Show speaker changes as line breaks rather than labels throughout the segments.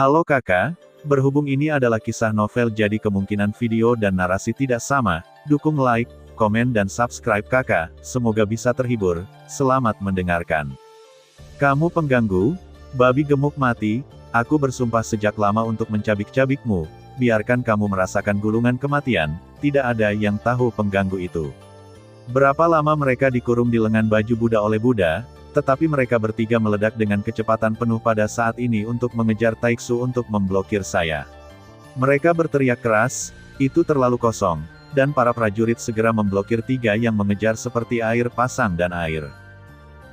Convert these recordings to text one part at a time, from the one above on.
Halo kakak, berhubung ini adalah kisah novel jadi kemungkinan video dan narasi tidak sama, dukung like, komen dan subscribe kakak, semoga bisa terhibur, selamat mendengarkan. Kamu pengganggu, babi gemuk mati, aku bersumpah sejak lama untuk mencabik-cabikmu, biarkan kamu merasakan gulungan kematian, tidak ada yang tahu pengganggu itu. Berapa lama mereka dikurung di lengan baju Buddha oleh Buddha, tetapi mereka bertiga meledak dengan kecepatan penuh pada saat ini untuk mengejar Taiksu untuk memblokir saya. Mereka berteriak keras, itu terlalu kosong, dan para prajurit segera memblokir tiga yang mengejar seperti air pasang dan air.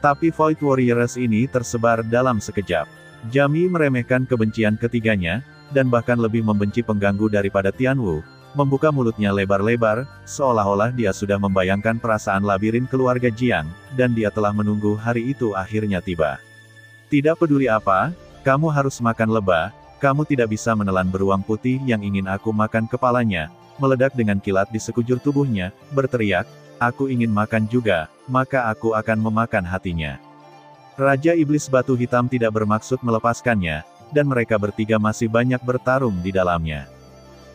Tapi Void Warriors ini tersebar dalam sekejap. Jami meremehkan kebencian ketiganya, dan bahkan lebih membenci pengganggu daripada Tianwu, membuka mulutnya lebar-lebar, seolah-olah dia sudah membayangkan perasaan labirin keluarga Jiang, dan dia telah menunggu hari itu akhirnya tiba. Tidak peduli apa, kamu harus makan lebah, kamu tidak bisa menelan beruang putih yang ingin aku makan kepalanya, meledak dengan kilat di sekujur tubuhnya, berteriak, aku ingin makan juga, maka aku akan memakan hatinya. Raja Iblis Batu Hitam tidak bermaksud melepaskannya, dan mereka bertiga masih banyak bertarung di dalamnya.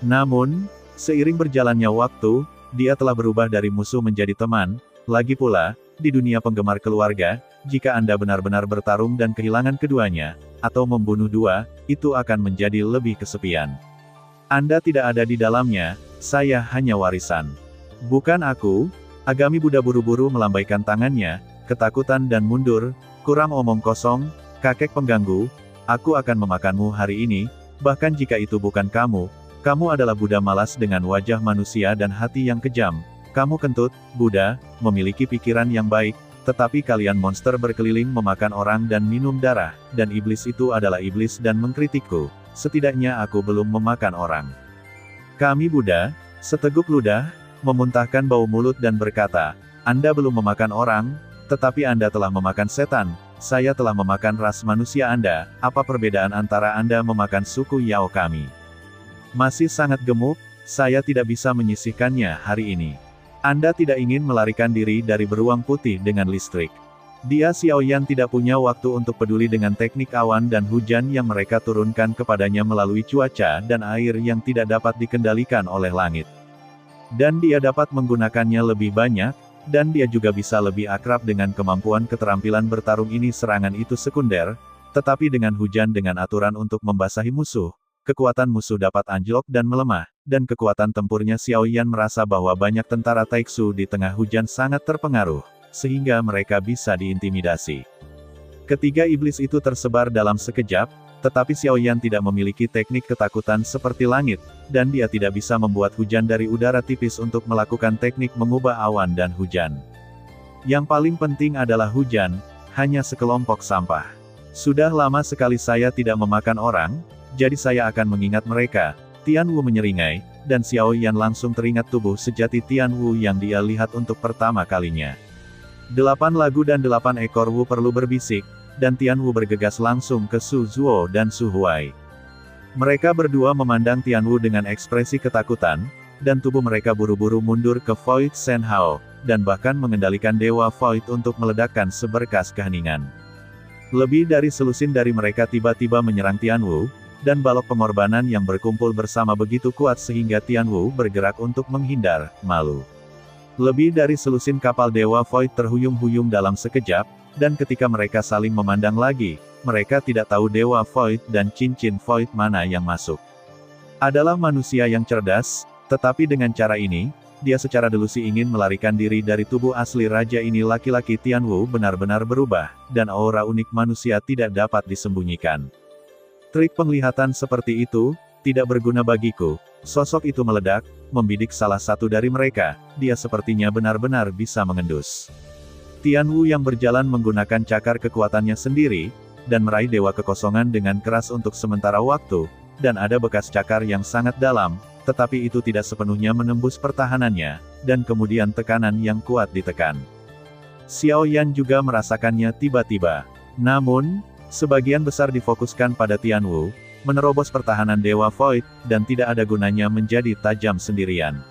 Namun, seiring berjalannya waktu, dia telah berubah dari musuh menjadi teman. Lagi pula, di dunia penggemar keluarga, jika Anda benar-benar bertarung dan kehilangan keduanya, atau membunuh dua, itu akan menjadi lebih kesepian. Anda tidak ada di dalamnya, saya hanya warisan. Bukan aku. Agami Buddha buru-buru melambaikan tangannya, ketakutan dan mundur, kurang omong kosong, kakek pengganggu, aku akan memakanmu hari ini, bahkan jika itu bukan kamu. Kamu adalah Buddha malas dengan wajah manusia dan hati yang kejam. Kamu kentut, Buddha, memiliki pikiran yang baik, tetapi kalian monster berkeliling memakan orang dan minum darah, dan iblis itu adalah iblis dan mengkritikku. Setidaknya aku belum memakan orang. Kami Buddha, seteguk ludah, memuntahkan bau mulut dan berkata, Anda belum memakan orang, tetapi Anda telah memakan setan, saya telah memakan ras manusia Anda, apa perbedaan antara Anda memakan suku Yao kami? Masih sangat gemuk, saya tidak bisa menyisihkannya hari ini. Anda tidak ingin melarikan diri dari beruang putih dengan listrik. Dia Xiaoyan tidak punya waktu untuk peduli dengan teknik awan dan hujan yang mereka turunkan kepadanya melalui cuaca dan air yang tidak dapat dikendalikan oleh langit. Dan dia dapat menggunakannya lebih banyak, dan dia juga bisa lebih akrab dengan kemampuan keterampilan bertarung ini. Serangan itu sekunder, tetapi dengan hujan dengan aturan untuk membasahi musuh. Kekuatan musuh dapat anjlok dan melemah, dan kekuatan tempurnya Xiaoyan merasa bahwa banyak tentara Taiksu di tengah hujan sangat terpengaruh, sehingga mereka bisa diintimidasi. Ketiga iblis itu tersebar dalam sekejap, tetapi Xiaoyan tidak memiliki teknik ketakutan seperti langit, dan dia tidak bisa membuat hujan dari udara tipis untuk melakukan teknik mengubah awan dan hujan. Yang paling penting adalah hujan, hanya sekelompok sampah. Sudah lama sekali saya tidak memakan orang, jadi saya akan mengingat mereka. Tianwu menyeringai, dan Xiaoyan langsung teringat tubuh sejati Tianwu yang dia lihat untuk pertama kalinya. 8 lagu dan 8 ekor Wu perlu berbisik, dan Tianwu bergegas langsung ke Su Zuo dan Su Huai. Mereka berdua memandang Tianwu dengan ekspresi ketakutan, dan tubuh mereka buru-buru mundur ke Void Shen Hao, dan bahkan mengendalikan Dewa Void untuk meledakkan seberkas keheningan. Lebih dari selusin dari mereka tiba-tiba menyerang Tianwu, dan balok pengorbanan yang berkumpul bersama begitu kuat sehingga Tianwu bergerak untuk menghindar, malu. Lebih dari selusin kapal Dewa Void terhuyung-huyung dalam sekejap, dan ketika mereka saling memandang lagi, mereka tidak tahu Dewa Void dan cincin Void mana yang masuk. Adalah manusia yang cerdas, tetapi dengan cara ini, dia secara delusi ingin melarikan diri dari tubuh asli raja ini. Laki-laki Tianwu benar-benar berubah, dan aura unik manusia tidak dapat disembunyikan. Trik penglihatan seperti itu, tidak berguna bagiku. Sosok itu meledak, membidik salah satu dari mereka, dia sepertinya benar-benar bisa mengendus. Tianwu yang berjalan menggunakan cakar kekuatannya sendiri, dan meraih dewa kekosongan dengan keras untuk sementara waktu, dan ada bekas cakar yang sangat dalam, tetapi itu tidak sepenuhnya menembus pertahanannya, dan kemudian tekanan yang kuat ditekan. Xiaoyan juga merasakannya tiba-tiba. Namun, sebagian besar difokuskan pada Tianwu, menerobos pertahanan Dewa Void, dan tidak ada gunanya menjadi tajam sendirian.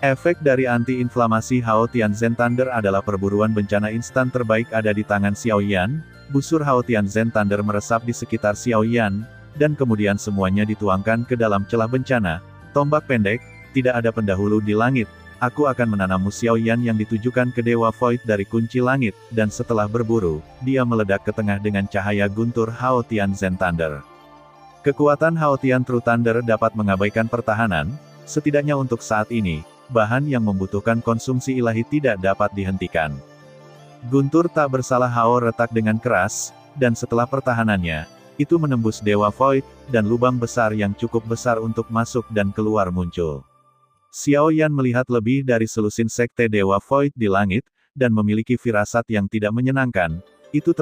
Efek dari anti-inflamasi Hao Tianzhen Thunder adalah perburuan bencana instan terbaik ada di tangan Xiaoyan. Busur Hao Tianzhen Thunder meresap di sekitar Xiaoyan, dan kemudian semuanya dituangkan ke dalam celah bencana. Tombak pendek, tidak ada pendahulu di langit. Aku akan menanam Xiaoyan yang ditujukan ke Dewa Void dari kunci langit, dan setelah berburu, dia meledak ke tengah dengan cahaya guntur Haotian Zen Thunder. Kekuatan Haotian True Thunder dapat mengabaikan pertahanan, setidaknya untuk saat ini, bahan yang membutuhkan konsumsi ilahi tidak dapat dihentikan. Guntur tak bersalah Hao retak dengan keras, dan setelah pertahanannya, itu menembus Dewa Void, dan lubang besar yang cukup besar untuk masuk dan keluar muncul. Xiaoyan melihat lebih dari selusin sekte Dewa Void di langit, dan memiliki firasat yang tidak menyenangkan. Itu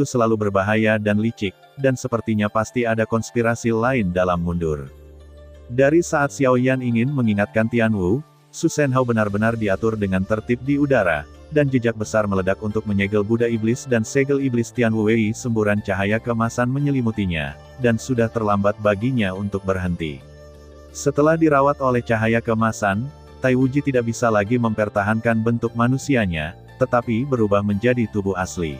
selalu berbahaya dan licik, dan sepertinya pasti ada konspirasi lain dalam mundur. Dari saat Xiaoyan ingin mengingatkan Tianwu, Su Shenhao benar-benar diatur dengan tertib di udara, dan jejak besar meledak untuk menyegel Buddha Iblis dan segel Iblis Tianwu Wei. Semburan cahaya keemasan menyelimutinya, dan sudah terlambat baginya untuk berhenti. Setelah dirawat oleh cahaya keemasan, Tai Wuji tidak bisa lagi mempertahankan bentuk manusianya, tetapi berubah menjadi tubuh asli.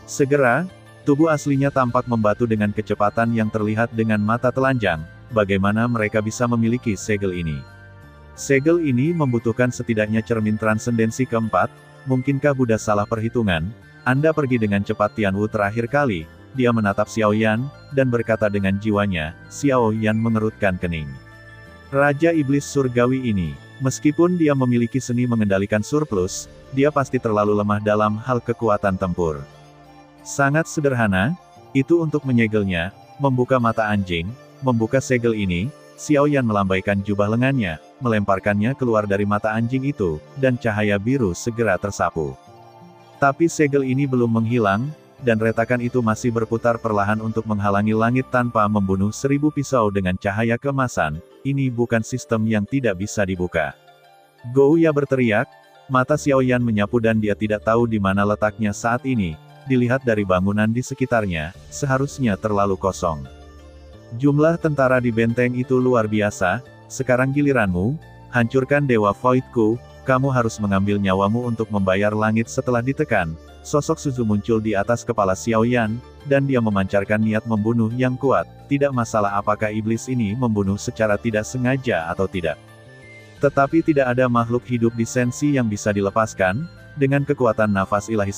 Segera, tubuh aslinya tampak membatu dengan kecepatan yang terlihat dengan mata telanjang. Bagaimana mereka bisa memiliki segel ini? Segel ini membutuhkan setidaknya cermin transendensi keempat. Mungkinkah Buddha salah perhitungan? Anda pergi dengan cepat. Tianwu terakhir kali, dia menatap Xiaoyan, dan berkata dengan jiwanya. Xiaoyan mengerutkan kening. Raja Iblis Surgawi ini, meskipun dia memiliki seni mengendalikan surplus, dia pasti terlalu lemah dalam hal kekuatan tempur. Sangat sederhana, itu untuk menyegelnya, membuka mata anjing, membuka segel ini. Xiaoyan melambaikan jubah lengannya, melemparkannya keluar dari mata anjing itu, dan cahaya biru segera tersapu. Tapi segel ini belum menghilang, dan retakan itu masih berputar perlahan untuk menghalangi langit tanpa membunuh 1000 pisau dengan cahaya keemasan. Ini bukan sistem yang tidak bisa dibuka. Gouya berteriak, mata Xiaoyan menyapu dan dia tidak tahu di mana letaknya saat ini. Dilihat dari bangunan di sekitarnya, seharusnya terlalu kosong. Jumlah tentara di benteng itu luar biasa. Sekarang giliranmu, hancurkan Dewa Voidku. Kamu harus mengambil nyawamu untuk membayar langit. Setelah ditekan, sosok Suzu muncul di atas kepala Xiaoyan, dan dia memancarkan niat membunuh yang kuat. Tidak masalah apakah iblis ini membunuh secara tidak sengaja atau tidak. Tetapi tidak ada makhluk hidup di sensi yang bisa dilepaskan. Dengan kekuatan nafas ilahi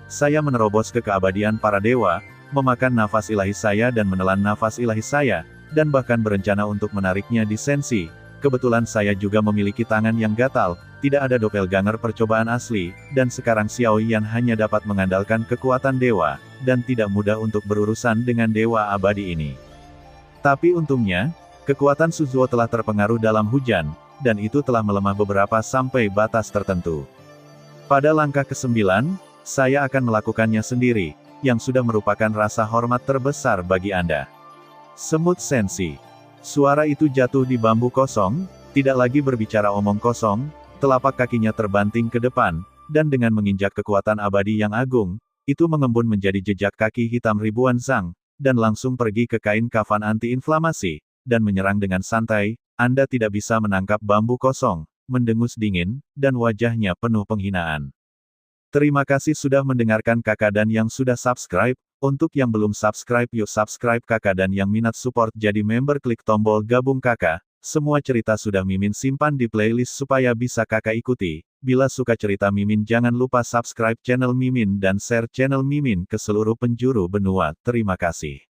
saya menerobos ke keabadian para dewa, memakan nafas ilahi saya dan menelan nafas ilahi saya, dan bahkan berencana untuk menariknya di sensi. Kebetulan saya juga memiliki tangan yang gatal, tidak ada doppelganger percobaan asli, dan sekarang Xiaoyan hanya dapat mengandalkan kekuatan dewa, dan tidak mudah untuk berurusan dengan dewa abadi ini. Tapi untungnya, kekuatan Suzuo telah terpengaruh dalam hujan, dan itu telah melemah beberapa sampai batas tertentu. Pada langkah ke-9, saya akan melakukannya sendiri, yang sudah merupakan rasa hormat terbesar bagi Anda. Semut sensi. Suara itu jatuh di bambu kosong, tidak lagi berbicara omong kosong, telapak kakinya terbanting ke depan, dan dengan menginjak kekuatan abadi yang agung, itu mengembun menjadi jejak kaki hitam ribuan zang, dan langsung pergi ke kain kafan anti-inflamasi, dan menyerang dengan santai. Anda tidak bisa menangkap bambu kosong, mendengus dingin, dan wajahnya penuh penghinaan. Terima kasih sudah mendengarkan kakak dan yang sudah subscribe. Untuk yang belum subscribe yuk subscribe kakak dan yang minat support jadi member klik tombol gabung kakak. Semua cerita sudah Mimin simpan di playlist supaya bisa kakak ikuti. Bila suka cerita Mimin jangan lupa subscribe channel Mimin dan share channel Mimin ke seluruh penjuru benua. Terima kasih.